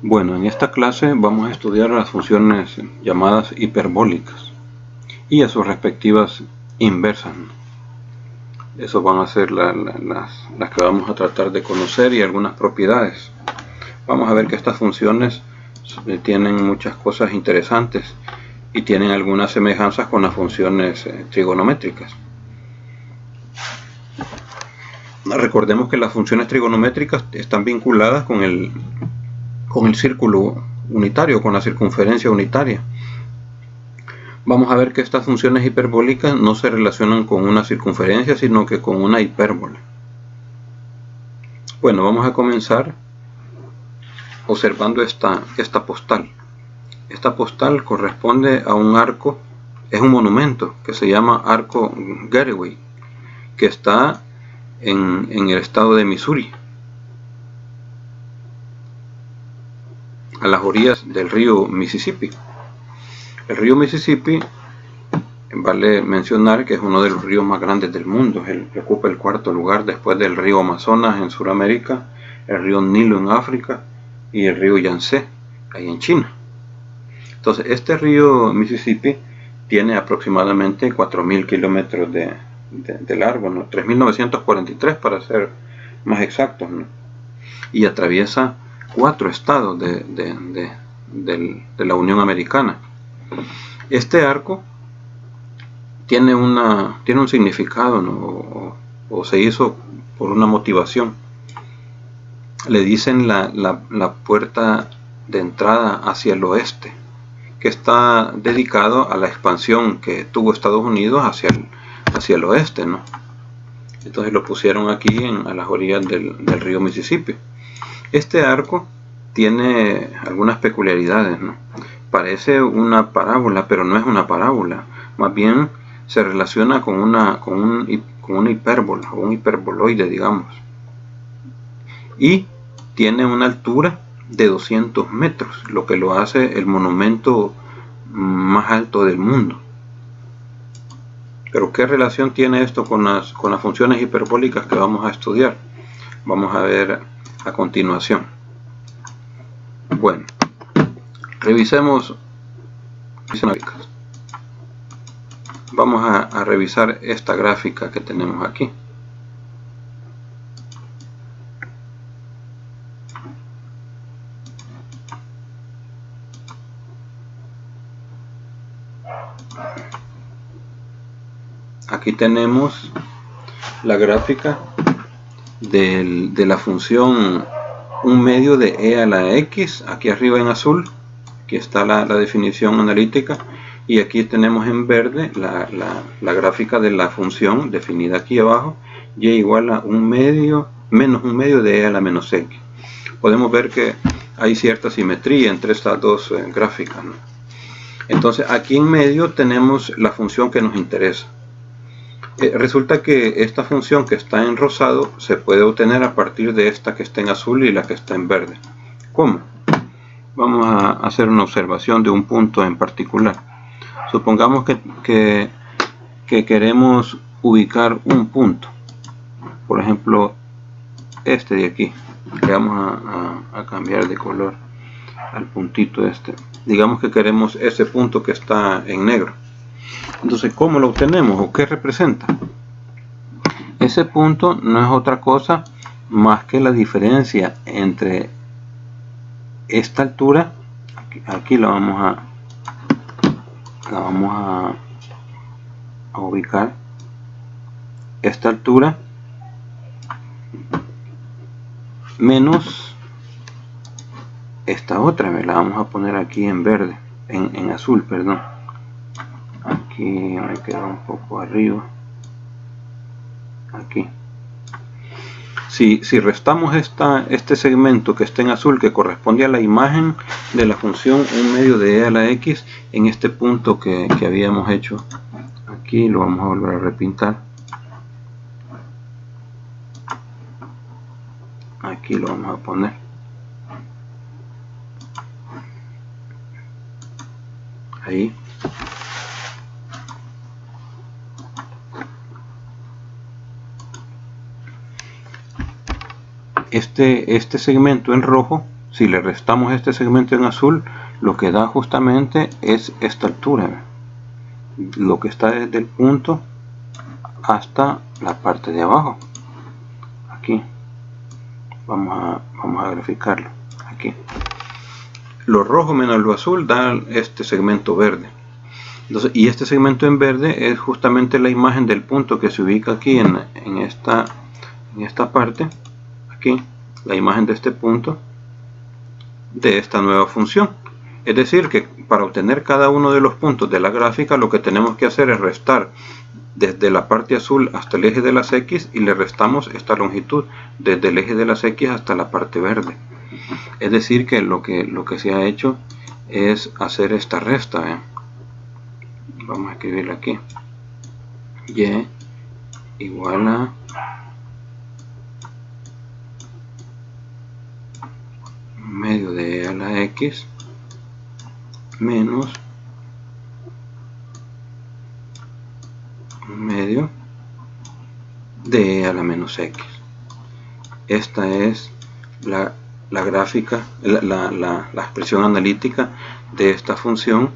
Bueno, en esta clase vamos a estudiar las funciones llamadas hiperbólicas y a sus respectivas inversas. Eso van a ser las que vamos a tratar de conocer y algunas propiedades. Vamos a ver que estas funciones tienen muchas cosas interesantes y tienen algunas semejanzas con las funciones trigonométricas. Recordemos que las funciones trigonométricas están vinculadas con el círculo unitario, con la circunferencia unitaria. Vamos a ver que estas funciones hiperbólicas no se relacionan con una circunferencia, sino que con una hipérbola. Bueno, vamos a comenzar observando esta postal. Esta postal corresponde a un arco, es un monumento que se llama Arco Getaway, que está en el estado de Missouri, a las orillas del río Mississippi. El río Mississippi, vale mencionar que es uno de los ríos más grandes del mundo, ocupa el cuarto lugar después del río Amazonas en Sudamérica, el río Nilo en África y el río Yangtze, ahí en China. Entonces, este río Mississippi tiene aproximadamente 4.000 kilómetros de largo, ¿no? 3.943 para ser más exactos, ¿no? Y atraviesa 4 estados de la Unión Americana. Este arco tiene un significado, ¿no? o se hizo por una motivación. Le dicen la puerta de entrada hacia el oeste, que está dedicado a la expansión que tuvo Estados Unidos hacia el oeste, ¿no? Entonces lo pusieron aquí a las orillas del río Mississippi. Este arco tiene algunas peculiaridades, ¿no? Parece una parábola, pero no es una parábola. Más bien se relaciona con una hipérbola, o un hiperboloide, digamos. Y tiene una altura de 200 metros, lo que lo hace el monumento más alto del mundo. Pero ¿qué relación tiene esto con las funciones hiperbólicas que vamos a estudiar? Vamos a ver a continuación. Bueno, revisemos. Vamos a revisar esta gráfica que tenemos aquí. Aquí tenemos la gráfica de la función 1 medio de e a la x, aquí arriba en azul. Aquí está la definición analítica, y aquí tenemos en verde la gráfica de la función definida aquí abajo, y igual a 1 medio menos 1 medio de e a la menos x. Podemos ver que hay cierta simetría entre estas dos gráficas, ¿no? Entonces aquí en medio tenemos la función que nos interesa. Resulta que esta función que está en rosado se puede obtener a partir de esta que está en azul y la que está en verde. ¿Cómo? Vamos a hacer una observación de un punto en particular. Supongamos que queremos ubicar un punto, por ejemplo este de aquí, que vamos a cambiar de color al puntito este. Digamos que queremos ese punto que está en negro. Entonces, ¿cómo lo obtenemos o qué representa? Ese punto no es otra cosa más que la diferencia entre esta altura, aquí la vamos a ubicar, esta altura menos esta otra, la vamos a poner aquí en verde, en azul, perdón. Aquí me queda un poco arriba, aquí. Si restamos este segmento que está en azul, que corresponde a la imagen de la función 1 medio de e a la x en este punto que habíamos hecho, aquí lo vamos a volver a repintar, aquí lo vamos a poner, ahí. Este segmento en rojo Si le restamos este segmento en azul, lo que da justamente es esta altura, lo que está desde el punto hasta la parte de abajo. Aquí vamos a graficarlo. Aquí lo rojo menos lo azul da este segmento verde. Entonces, y este segmento en verde es justamente la imagen del punto que se ubica aquí en esta parte, aquí, la imagen de este punto de esta nueva función. Es decir, que para obtener cada uno de los puntos de la gráfica, lo que tenemos que hacer es restar desde la parte azul hasta el eje de las X, y le restamos esta longitud desde el eje de las X hasta la parte verde. Es decir, que lo que se ha hecho es hacer esta resta. Vamos a escribirlo aquí. Y igual a medio de E a la X menos medio de E a la menos X. Esta es la gráfica, la expresión analítica de esta función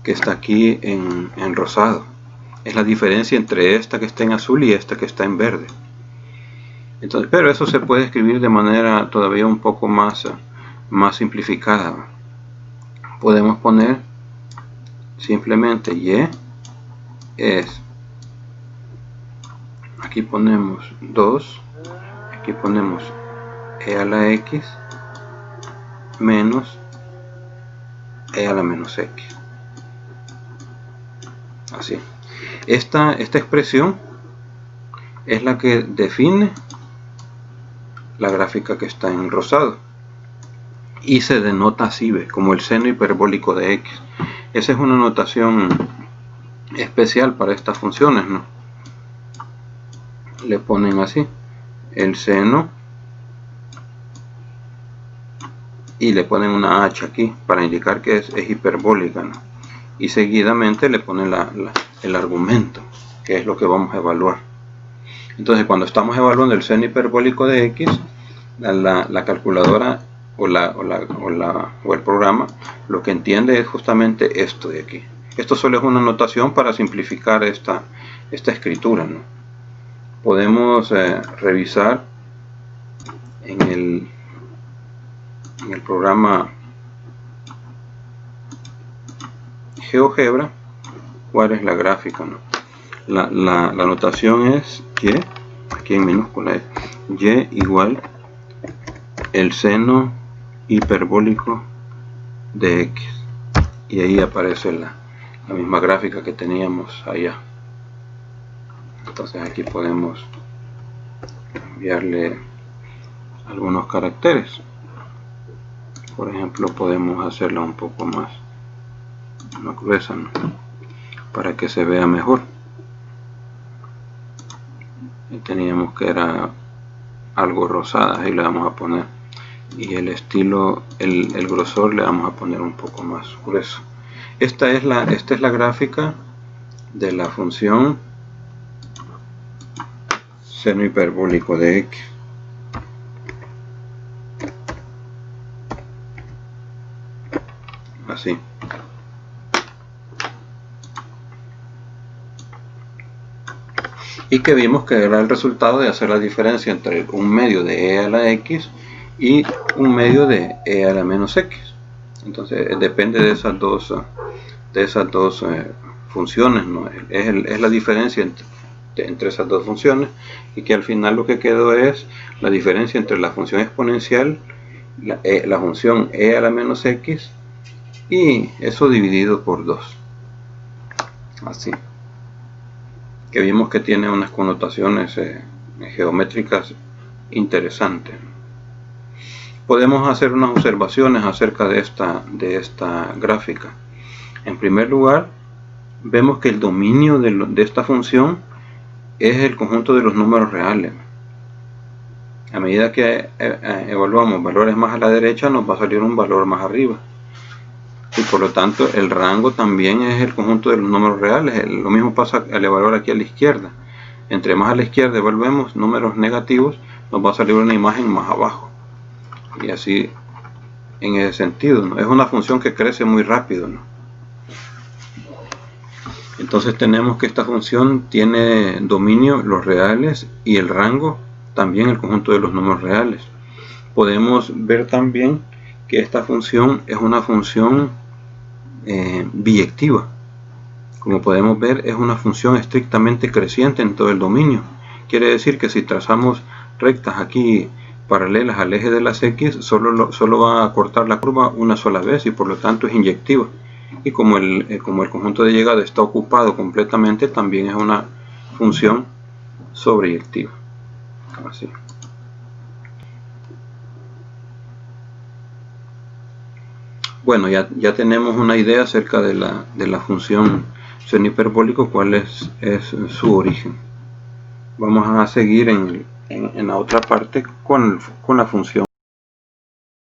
que está aquí en rosado. Es la diferencia entre esta que está en azul y esta que está en verde. Entonces, pero eso se puede escribir de manera todavía un poco más simplificada. Podemos poner simplemente y es, aquí ponemos 2, aquí ponemos e a la x menos e a la menos x. Así. Esta expresión es la que define la gráfica que está en rosado y se denota así, como el seno hiperbólico de x. Esa es una notación especial para estas funciones, ¿no? Le ponen así el seno y le ponen una h aquí para indicar que es hiperbólica, ¿no? Y seguidamente le ponen el argumento, que es lo que vamos a evaluar. Entonces, cuando estamos evaluando el seno hiperbólico de x, la calculadora o el programa lo que entiende es justamente esto de aquí. Esto solo es una notación para simplificar esta escritura, ¿no? Podemos revisar en el programa GeoGebra cuál es la gráfica, ¿no? La notación es y, aquí en minúscula es y igual el seno hiperbólico de x, y ahí aparece la misma gráfica que teníamos allá. Entonces aquí podemos cambiarle algunos caracteres. Por ejemplo, podemos hacerla un poco más gruesa, ¿no? Para que se vea mejor. Y teníamos que era algo rosada, ahí le vamos a poner, y el estilo, el grosor le vamos a poner un poco más grueso. Esta es la gráfica de la función seno hiperbólico de x. Así. Y que vimos que era el resultado de hacer la diferencia entre un medio de e a la x y un medio de e a la menos x. Entonces depende de esas dos funciones, ¿no? Es la diferencia entre esas dos funciones, y que al final lo que quedó es la diferencia entre la función exponencial, la función e a la menos x, y eso dividido por 2. Así. Que vimos que tiene unas connotaciones geométricas interesantes. Podemos hacer unas observaciones acerca de esta gráfica. En primer lugar, vemos que el dominio de esta función es el conjunto de los números reales. A medida que evaluamos valores más a la derecha, nos va a salir un valor más arriba. Y por lo tanto el rango también es el conjunto de los números reales. Lo mismo pasa al evaluar aquí a la izquierda. Entre más a la izquierda evaluemos números negativos, nos va a salir una imagen más abajo. y así en ese sentido, ¿no? Es una función que crece muy rápido, ¿no? Entonces tenemos que esta función tiene dominio los reales y el rango también el conjunto de los números reales. Podemos ver también que esta función es una función biyectiva. Como podemos ver, es una función estrictamente creciente en todo el dominio. Quiere decir que si trazamos rectas aquí paralelas al eje de las X, solo va a cortar la curva una sola vez y por lo tanto es inyectiva. Y como el conjunto de llegada está ocupado completamente, también es una función sobreyectiva. Así. Bueno, ya tenemos una idea acerca de la función seno hiperbólico, cuál es su origen. Vamos a seguir en la otra parte con la función